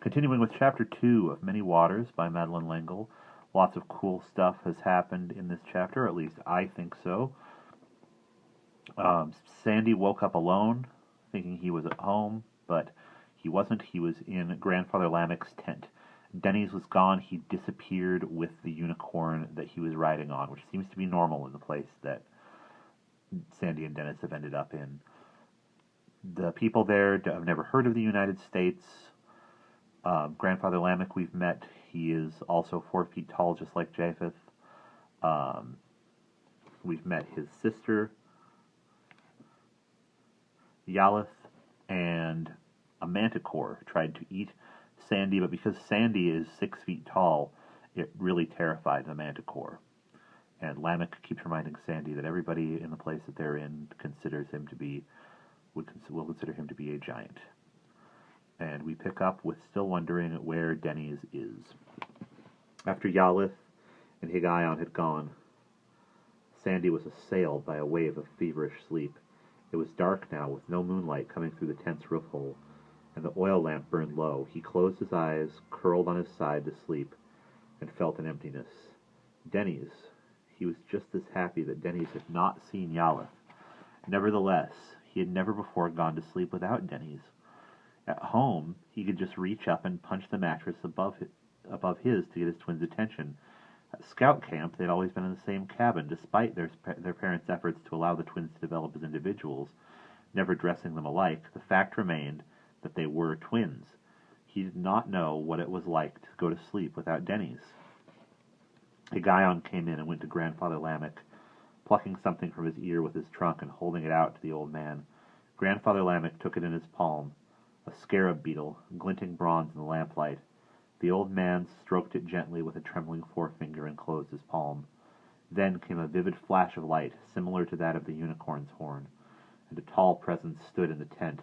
Continuing with Chapter 2 of Many Waters by Madeleine L'Engle. Lots of cool stuff has happened in this chapter, at least I think so. Sandy woke up alone, thinking he was at home, but he wasn't. He was in Grandfather Lamech's tent. Denny's was gone. He disappeared with the unicorn that he was riding on, which seems to be normal in the place that Sandy and Dennis have ended up in. The people there have never heard of the United States. Grandfather Lamech we've met. He is also 4 feet tall, just like Japheth. We've met his sister, Yalith, and a manticore tried to eat Sandy, but because Sandy is 6 feet tall, it really terrified the manticore. And Lamech keeps reminding Sandy that everybody in the place that they're in considers him to be, will consider him to be a giant. And we pick up with still wondering where Denny's is. After Yalith and Higgaion had gone, Sandy was assailed by a wave of feverish sleep. It was dark now, with no moonlight coming through the tent's roof hole, and the oil lamp burned low. He closed his eyes, curled on his side to sleep, and felt an emptiness. Denny's. He was just as happy that Denny's had not seen Yalith. Nevertheless, he had never before gone to sleep without Denny's. At home, he could just reach up and punch the mattress above his to get his twins' attention. At scout camp, they'd always been in the same cabin, despite their parents' efforts to allow the twins to develop as individuals, never dressing them alike. The fact remained that they were twins. He did not know what it was like to go to sleep without Denny's. Higgaion came in and went to Grandfather Lamech, plucking something from his ear with his trunk and holding it out to the old man. Grandfather Lamech took it in his palm, a scarab beetle, glinting bronze in the lamplight. The old man stroked it gently with a trembling forefinger and closed his palm. Then came a vivid flash of light, similar to that of the unicorn's horn, and a tall presence stood in the tent,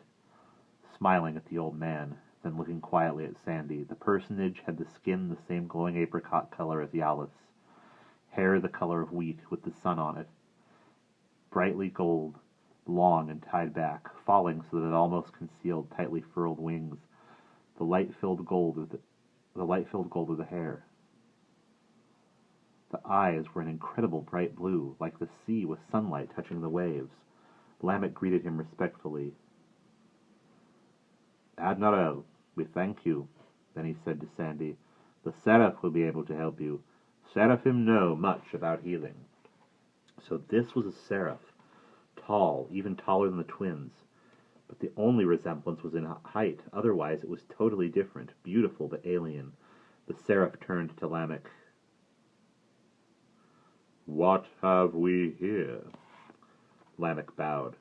smiling at the old man, then looking quietly at Sandy. The personage had the skin the same glowing apricot color as Yalith's, hair the color of wheat with the sun on it, brightly gold, long and tied back, falling so that it almost concealed tightly furled wings, the light-filled gold of the hair. The eyes were an incredible bright blue, like the sea with sunlight touching the waves. Lamech greeted him respectfully. "Admiral, we thank you." Then he said to Sandy, "The Seraph will be able to help you. Seraphim know much about healing." So this was a Seraph, tall, even taller than the twins. But the only resemblance was in height. Otherwise, it was totally different, beautiful but alien. The Seraph turned to Lamech. "What have we here?" Lamech bowed,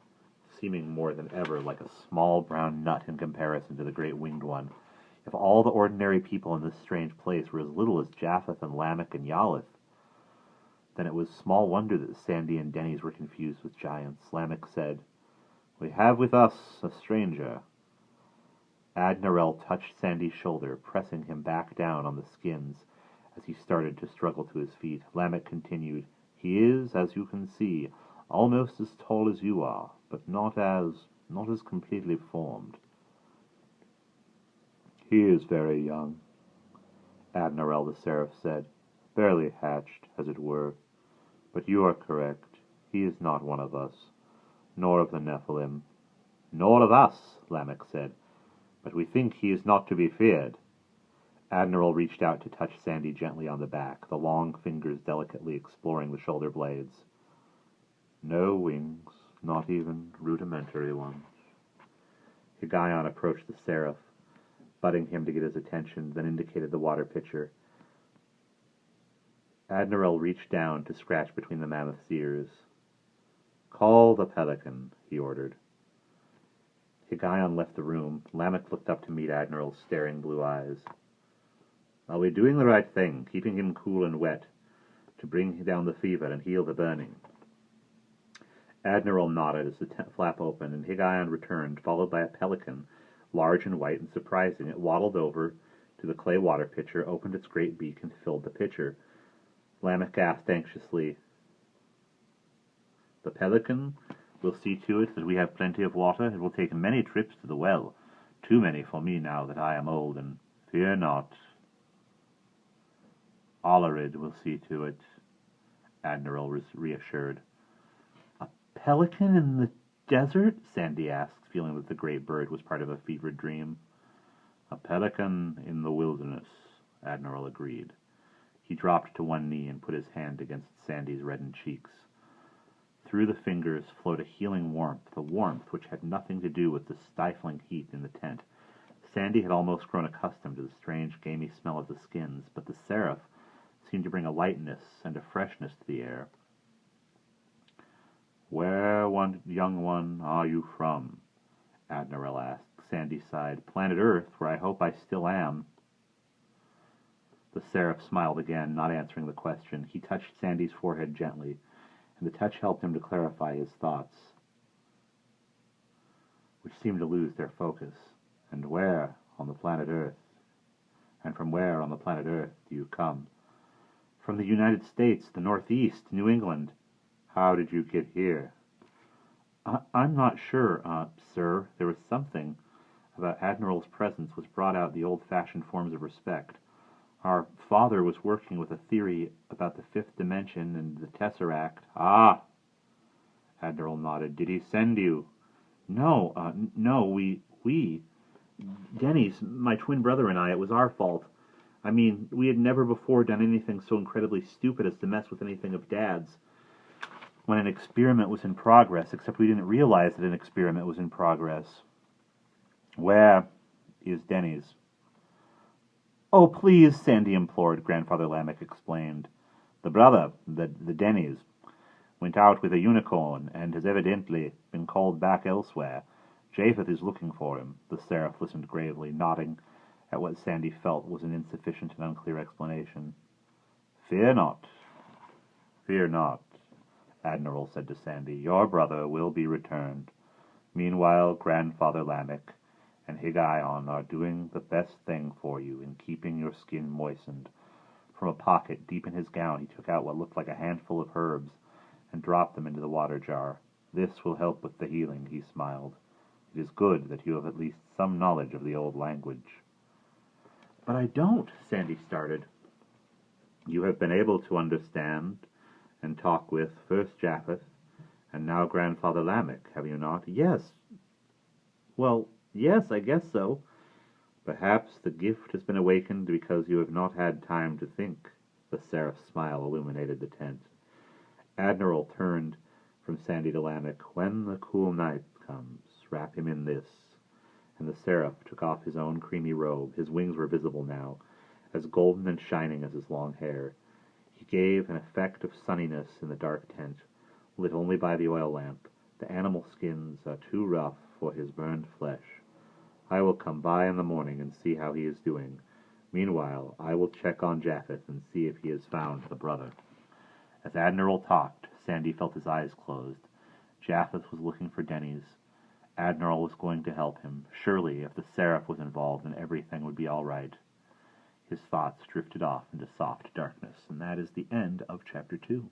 seeming more than ever like a small brown nut in comparison to the great winged one. If all the ordinary people in this strange place were as little as Japheth and Lamech and Yalith, then it was small wonder that Sandy and Denny's were confused with giants. Lamech said, "We have with us a stranger." Admiral touched Sandy's shoulder, pressing him back down on the skins as he started to struggle to his feet. Lamech continued, "He is, as you can see, almost as tall as you are, but not as completely formed." "He is very young," Admiral the Seraph said, "barely hatched, as it were. But you are correct. He is not one of us, nor of the Nephilim." "Nor of us," Lamech said. "But we think he is not to be feared." Admiral reached out to touch Sandy gently on the back, the long fingers delicately exploring the shoulder blades. "No wings, not even rudimentary ones." Higgaion approached the Seraph, butting him to get his attention, then indicated the water pitcher. Admiral reached down to scratch between the mammoth's ears. "Call the Pelican," he ordered. Higgaion left the room. Lamech looked up to meet Admiral's staring blue eyes. "Are we doing the right thing, keeping him cool and wet, to bring down the fever and heal the burning?" Admiral nodded as the tent flap opened, and Higgaion returned, followed by a pelican, large and white and surprising. It waddled over to the clay water pitcher, opened its great beak, and filled the pitcher. Lamech asked anxiously, "The Pelican will see to it that we have plenty of water. It will take many trips to the well, too many for me now that I am old and Fear not. Olarid will see to it, Admiral was reassured. A pelican in the desert? Sandy asked, feeling that the great bird was part of a fevered dream. A pelican in the wilderness, Admiral agreed. He dropped to one knee and put his hand against Sandy's reddened cheeks. Through the fingers flowed a healing warmth, a warmth which had nothing to do with the stifling heat in the tent. Sandy had almost grown accustomed to the strange, gamey smell of the skins, but the seraph seemed to bring a lightness and a freshness to the air. Where, young one, are you from? Admiral asked. Sandy sighed. Planet Earth, where I hope I still am. The seraph smiled again, not answering the question. He touched Sandy's forehead gently, and the touch helped him to clarify his thoughts, which seemed to lose their focus. And where on the planet Earth? And from where on the planet Earth do you come? From the United States, the Northeast, New England. How did you get here? I'm not sure, sir. There was something about Admiral's presence which brought out the old-fashioned forms of respect. Our father was working with a theory about the fifth dimension and the Tesseract. Ah! Admiral nodded. Did he send you? No, no, we... Denny's, my twin brother and I, it was our fault. I mean, we had never before done anything so incredibly stupid as to mess with anything of Dad's when an experiment was in progress, except we didn't realize that an experiment was in progress. Where is Denny's? Oh, please, Sandy implored, Grandfather Lamech explained. The brother, the Denny's, went out with a unicorn and has evidently been called back elsewhere. Japheth is looking for him. The seraph listened gravely, nodding at what Sandy felt was an insufficient and unclear explanation. Fear not, Admiral said to Sandy. Your brother will be returned. Meanwhile, Grandfather Lamech and Higgaion are doing the best thing for you in keeping your skin moistened. From a pocket deep in his gown he took out what looked like a handful of herbs and dropped them into the water jar. This will help with the healing, he smiled. It is good that you have at least some knowledge of the old language. But I don't, Sandy started. You have been able to understand and talk with first Japheth and now Grandfather Lamech, have you not? Yes. Well, yes, I guess so. Perhaps the gift has been awakened because you have not had time to think. The seraph's smile illuminated the tent. Admiral turned from Sandy to Lamech. When the cool night comes, wrap him in this. And the seraph took off his own creamy robe. His wings were visible now, as golden and shining as his long hair. He gave an effect of sunniness in the dark tent, lit only by the oil lamp. The animal skins are too rough for his burned flesh. I will come by in the morning and see how he is doing. Meanwhile, I will check on Japheth and see if he has found the brother. As Admiral talked, Sandy felt his eyes closed. Japheth was looking for Denny's. Admiral was going to help him. Surely, if the seraph was involved, then everything would be all right. His thoughts drifted off into soft darkness, and that is the end of Chapter 2.